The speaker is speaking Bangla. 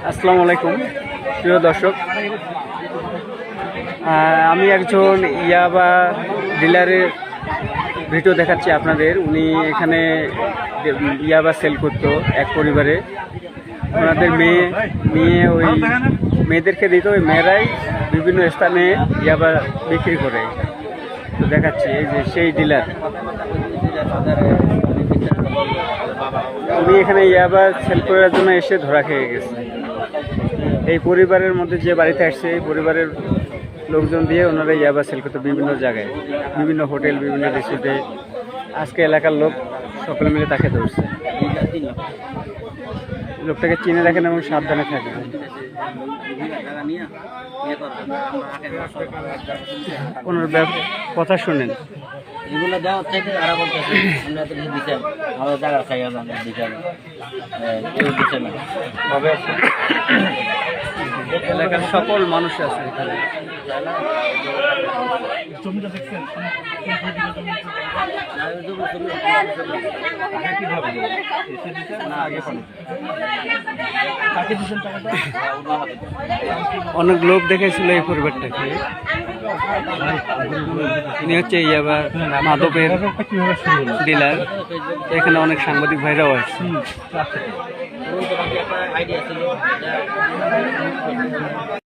আসসালামু আলাইকুম প্রিয় দর্শক, আমি একজন ইয়াবা ডিলারের ভিডিও দেখাচ্ছি আপনাদের। উনি এখানে ইয়াবা সেল করতো এক পরিবারে। ওনাদের মেয়ে ওই মেয়েদেরকে দিত, ওই মেয়েরাই বিভিন্ন স্থানে ইয়াবা বিক্রি করে। তো দেখাচ্ছি, এই যে সেই ডিলার। উনি এখানে ইয়াবা সেল করার জন্য এসে ধরা খেয়ে গেছে। এই পরিবারের মধ্যে যে বাড়িতে আসছে, এই পরিবারের লোকজন দিয়ে ওনারা ইয়াবা সেল করতো বিভিন্ন জায়গায়, বিভিন্ন হোটেল, বিভিন্ন রিসোর্টে। আজকে এলাকার লোক সকলে মিলে তাকে ধরছে। লোকটাকে চিনে রাখেন এবং সাবধানে থাকেন। ওনার কথা শুনেন। এগুলো দেওয়ার থেকে আর বলতেছে আমরা তো দিচ্ছেন আমাদের জায়গার খাইয়া যান দিচ্ছেন কেউ দিচ্ছে না ভাবে এলাকার সকল মানুষ আছে এখানে। অনেক লোক দেখেছিল এই পরিবারটাকে। ইনি হচ্ছে ইয়াবা মাদকের ডিলার। এখানে অনেক সাংবাদিক ভাইরাও আছে। আইডিয়া ছিল